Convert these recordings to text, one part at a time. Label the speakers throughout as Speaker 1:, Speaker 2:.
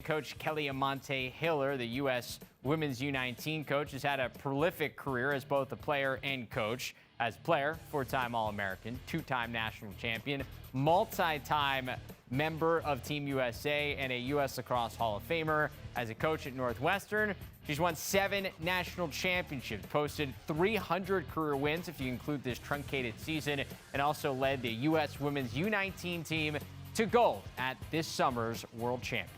Speaker 1: coach Kelly Amonte-Hiller, the U.S. Women's U19 coach, has had a prolific career as both a player and coach. As player, four-time All-American, two-time national champion, multi-time member of Team USA, and a US Lacrosse Hall of Famer. As a coach at Northwestern, she's won 7 national championships, posted 300 career wins if you include this truncated season, and also led the U.S. Women's U19 team to gold at this summer's World Championships.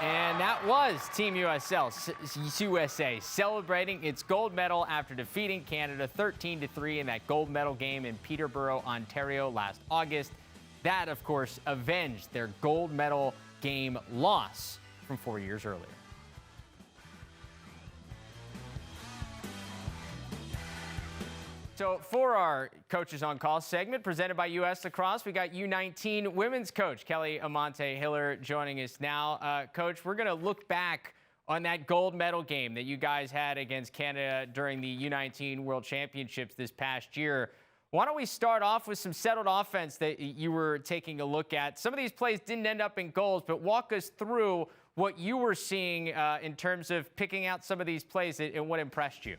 Speaker 1: And that was Team USA celebrating its gold medal after defeating Canada 13-3 in that gold medal game in Peterborough, Ontario last August. That, of course, avenged their gold medal game loss from 4 years earlier. So for our Coaches on Call segment presented by US Lacrosse, we got U19 women's coach Kelly Amonte-Hiller joining us now. Coach, we're going to look back on that gold medal game that you guys had against Canada during the U19 World Championships this past year. Why don't we start off with some settled offense that you were taking a look at? Some of these plays didn't end up in goals, but walk us through what you were seeing in terms of picking out some of these plays and what impressed you.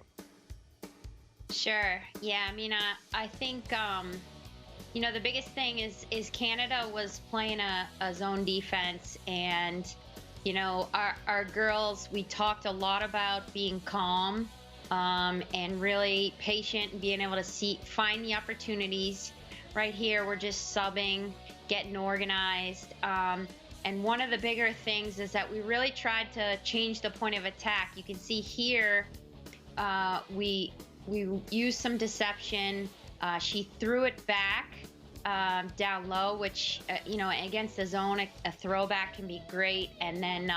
Speaker 2: Sure. Yeah, I mean, I think, the biggest thing is Canada was playing a zone defense, and, our girls, we talked a lot about being calm and really patient and being able to find the opportunities. Right here, we're just subbing, getting organized. And one of the bigger things is that we really tried to change the point of attack. You can see here, we used some deception. She threw it back down low, which, against the zone, a throwback can be great. And then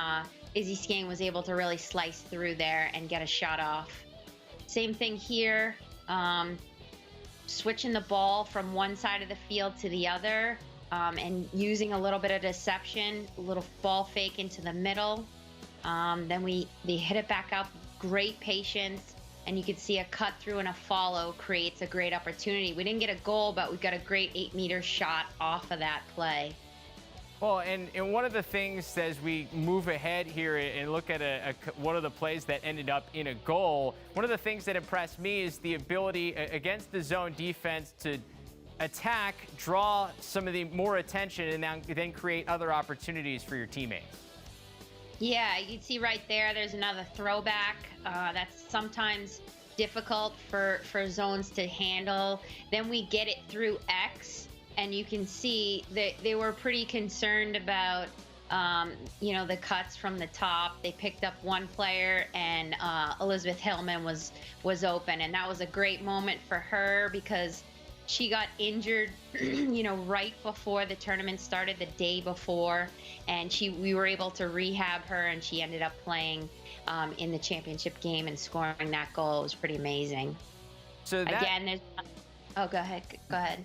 Speaker 2: Izzy Skane was able to really slice through there and get a shot off. Same thing here, switching the ball from one side of the field to the other and using a little bit of deception, a little ball fake into the middle. Then they hit it back up, great patience. And you can see a cut through and a follow creates a great opportunity. We didn't get a goal, but we got a great 8-meter shot off of that play.
Speaker 1: Well, and one of the things as we move ahead here and look at one of the plays that ended up in a goal, one of the things that impressed me is the ability against the zone defense to attack, draw some of the more attention, and then create other opportunities for your teammates.
Speaker 2: Yeah, you can see right there, there's another throwback. That's sometimes difficult for zones to handle. Then we get it through X, and you can see that they were pretty concerned about, the cuts from the top. They picked up one player, and Elizabeth Hillman was open, and that was a great moment for her because she got injured, right before the tournament started, the day before, and we were able to rehab her, and she ended up playing in the championship game and scoring that goal. It was pretty amazing.
Speaker 1: So
Speaker 2: again, go ahead.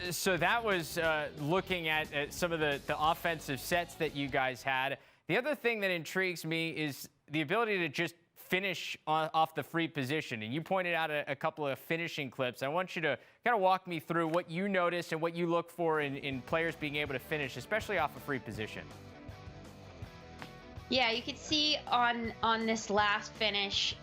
Speaker 1: So that was looking at some of the offensive sets that you guys had. The other thing that intrigues me is the ability to just finish off the free position. And you pointed out a couple of finishing clips. I want you to kind of walk me through what you noticed and what you look for in players being able to finish, especially off a free position.
Speaker 2: Yeah, you could see on this last finish,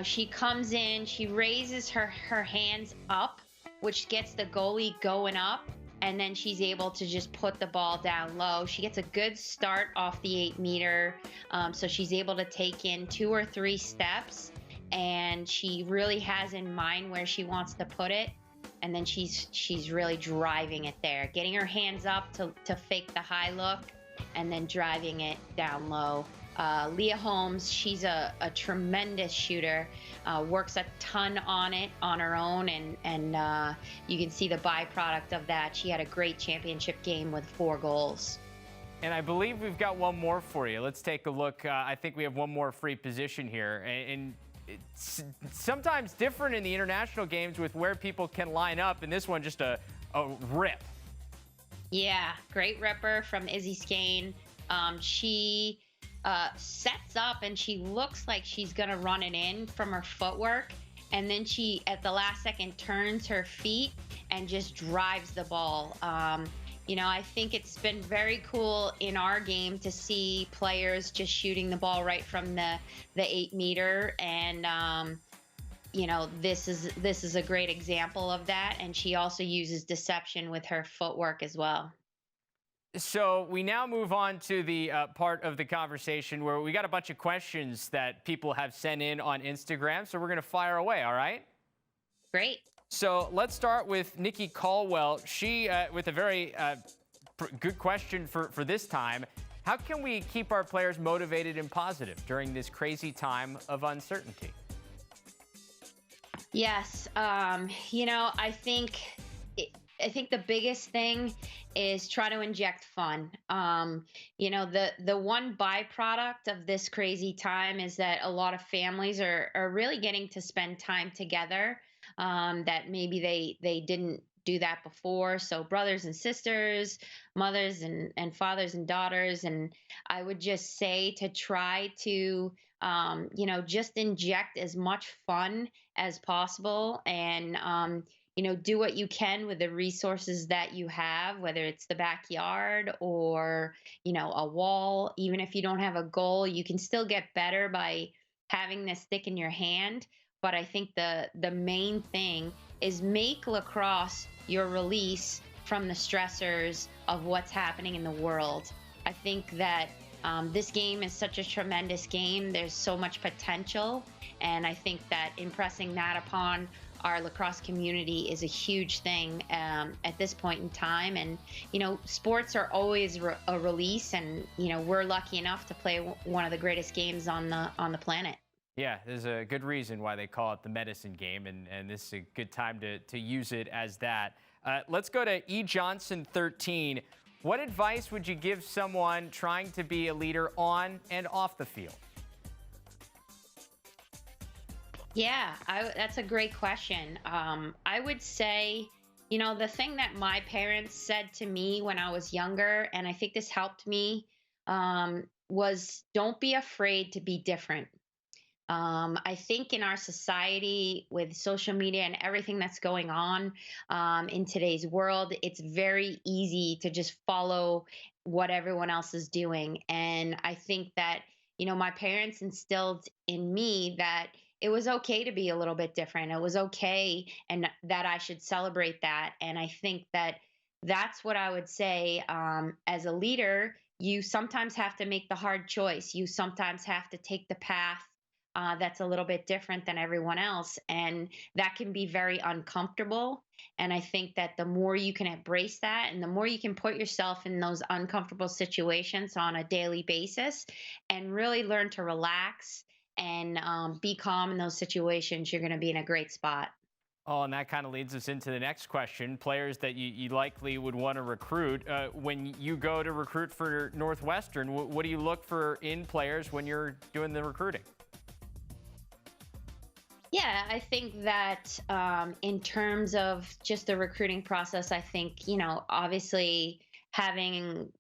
Speaker 2: she comes in, she raises her hands up, which gets the goalie going up, and then she's able to just put the ball down low. She gets a good start off the 8-meter, so she's able to take in 2 or 3 steps, and she really has in mind where she wants to put it, and then she's really driving it there, getting her hands up to fake the high look, and then driving it down low. Leah Holmes, she's a tremendous shooter, works a ton on it on her own, and you can see the byproduct of that. She had a great championship game with 4 goals.
Speaker 1: And I believe we've got one more for you. Let's take a look. I think we have one more free position here. And it's sometimes different in the international games with where people can line up, and this one just a rip.
Speaker 2: Yeah, great ripper from Izzy Skane. She sets up and she looks like she's gonna run it in from her footwork, and then she at the last second turns her feet and just drives the ball. I think it's been very cool in our game to see players just shooting the ball right from the 8 meter, and this is a great example of that. And she also uses deception with her footwork as well.
Speaker 1: So we now move on to the part of the conversation where we got a bunch of questions that people have sent in on Instagram. So we're going to fire away. All right.
Speaker 2: Great.
Speaker 1: So let's start with Nikki Caldwell. She, with a very good question for this time. How can we keep our players motivated and positive during this crazy time of uncertainty?
Speaker 2: Yes. I think the biggest thing is try to inject fun. The one byproduct of this crazy time is that a lot of families are really getting to spend time together, that maybe they didn't do that before. So brothers and sisters, mothers and fathers and daughters. And I would just say to try to, just inject as much fun as possible, and, do what you can with the resources that you have, whether it's the backyard or, a wall. Even if you don't have a goal, you can still get better by having this stick in your hand. But I think the main thing is make lacrosse your release from the stressors of what's happening in the world. I think that this game is such a tremendous game. There's so much potential. And I think that impressing that upon our lacrosse community is a huge thing at this point in time. And, sports are always a release. And, we're lucky enough to play one of the greatest games on the planet.
Speaker 1: Yeah, there's a good reason why they call it the medicine game, and this is a good time to use it as that. Let's go to E. Johnson 13. What advice would you give someone trying to be a leader on and off the field?
Speaker 2: Yeah, that's a great question. I would say, the thing that my parents said to me when I was younger, and I think this helped me, was don't be afraid to be different. I think in our society with social media and everything that's going on in today's world, it's very easy to just follow what everyone else is doing. And I think that, my parents instilled in me that it was okay to be a little bit different. It was okay, and that I should celebrate that. And I think that that's what I would say. As a leader, you sometimes have to make the hard choice. You sometimes have to take the path that's a little bit different than everyone else. And that can be very uncomfortable. And I think that the more you can embrace that, and the more you can put yourself in those uncomfortable situations on a daily basis and really learn to relax and be calm in those situations, you're going to be in a great spot.
Speaker 1: Oh, and that kind of leads us into the next question. Players that you likely would want to recruit. When you go to recruit for Northwestern, what do you look for in players when you're doing the recruiting?
Speaker 2: Yeah, I think that in terms of just the recruiting process, I think, obviously having,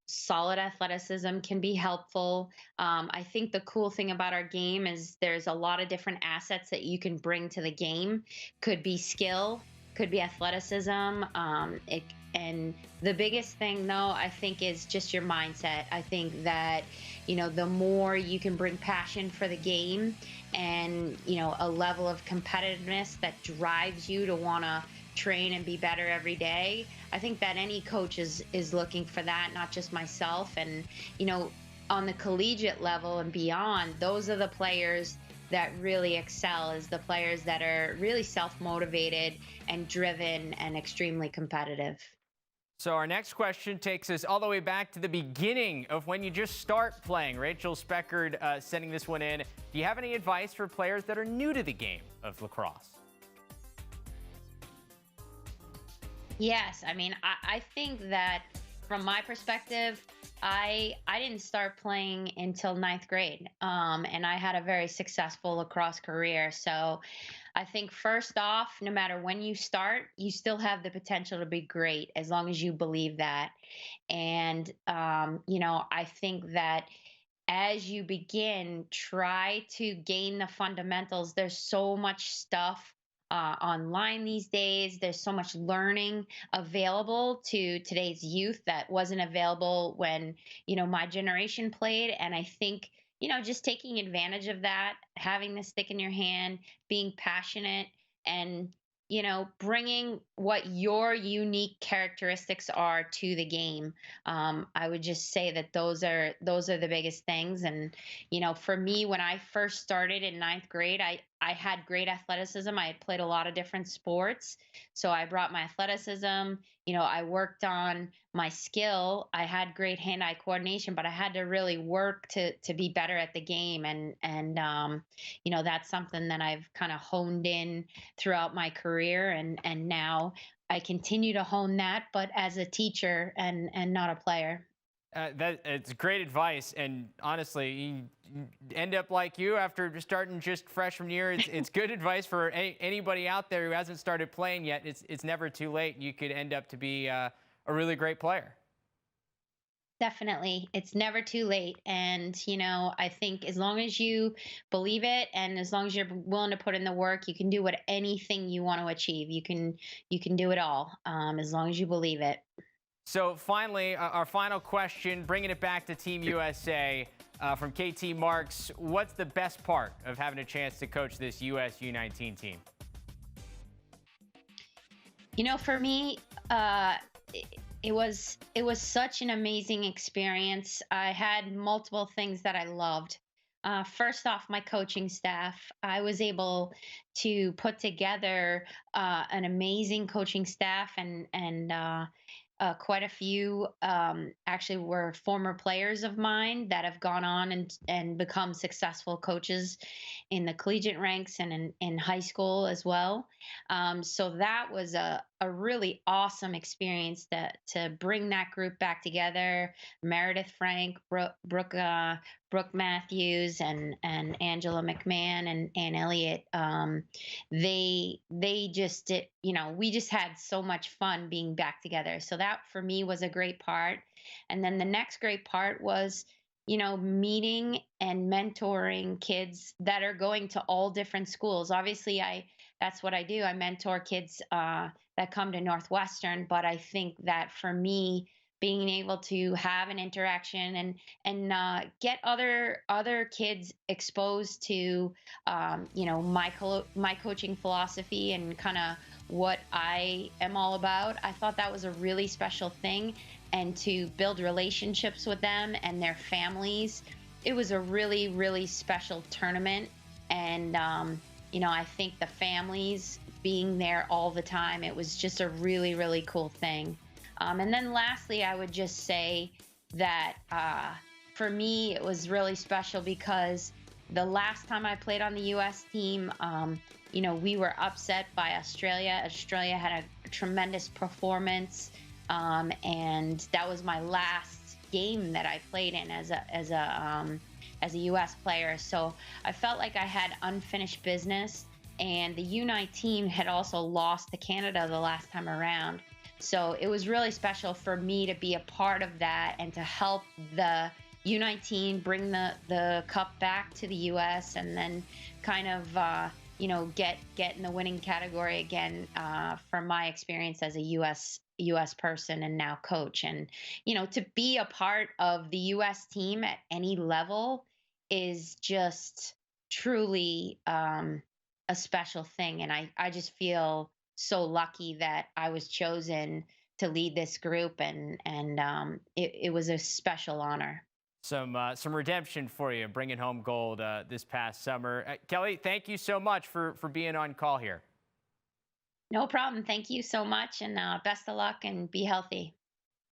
Speaker 2: solid athleticism can be helpful. I think the cool thing about our game is there's a lot of different assets that you can bring to the game. Could be skill, could be athleticism. And the biggest thing, though, I think is just your mindset. I think that, the more you can bring passion for the game and, a level of competitiveness that drives you to want to train and be better every day. I think that any coach is looking for that, not just myself. And, on the collegiate level and beyond, those are the players that really excel, is the players that are really self-motivated and driven and extremely competitive.
Speaker 1: So our next question takes us all the way back to the beginning of when you just start playing. Rachel Speckard sending this one in. Do you have any advice for players that are new to the game of lacrosse?
Speaker 2: Yes. I mean, I think that from my perspective, I didn't start playing until 9th grade, and I had a very successful lacrosse career. So I think first off, no matter when you start, you still have the potential to be great as long as you believe that. And, I think that as you begin, try to gain the fundamentals. There's so much stuff online these days. There's so much learning available to today's youth that wasn't available when, my generation played. And I think, just taking advantage of that, having the stick in your hand, being passionate, and, bringing what your unique characteristics are to the game. I would just say that those are the biggest things. And for me, when I first started in ninth grade, I had great athleticism. I had played a lot of different sports, so I brought my athleticism. I worked on my skill. I had great hand-eye coordination, but I had to really work to be better at the game. And that's something that I've kind of honed in throughout my career, and now I continue to hone that, but as a teacher and not a player.
Speaker 1: That it's great advice, and honestly, you end up like you after just starting just freshman year. It's good advice for anybody out there who hasn't started playing yet. It's never too late. You could end up to be a really great player.
Speaker 2: Definitely. It's never too late. And, I think as long as you believe it and as long as you're willing to put in the work, you can do what anything you want to achieve. You can do it all, as long as you believe it.
Speaker 1: So finally, our final question, bringing it back to Team USA, from KT Marks. What's the best part of having a chance to coach this US U19 team?
Speaker 2: For me, it was such an amazing experience. I had multiple things that I loved. First off, my coaching staff. I was able to put together an amazing coaching staff, and quite a few actually were former players of mine that have gone on and become successful coaches in the collegiate ranks and in high school as well. So that was a really awesome experience to bring that group back together. Meredith Frank, Brooke Matthews, and Angela McMahon and Ann Elliott. They just did, we just had so much fun being back together. So that for me was a great part. And then the next great part was, meeting and mentoring kids that are going to all different schools. Obviously, that's what I do. I mentor kids that come to Northwestern, but I think that for me, being able to have an interaction and get other kids exposed to my coaching philosophy and kind of what I am all about, I thought that was a really special thing. And to build relationships with them and their families, it was a really, really special tournament. And I think the families being there all the time, it was just a really, really cool thing. And then lastly, I would just say that for me, it was really special because the last time I played on the U.S. team, we were upset by Australia. Australia had a tremendous performance, and that was my last game that I played in as a U.S. player. So I felt like I had unfinished business, and the U19 had also lost to Canada the last time around. So it was really special for me to be a part of that and to help the U19 bring the cup back to the U.S. and then kind of get in the winning category again, from my experience as a U.S. person and now coach. And to be a part of the U.S. team at any level is just truly a special thing. And I just feel so lucky that I was chosen to lead this group, and it was a special honor.
Speaker 1: Some redemption for you, bringing home gold this past summer. Kelly, thank you so much for being on call here.
Speaker 2: No problem. Thank you so much, and best of luck and be healthy.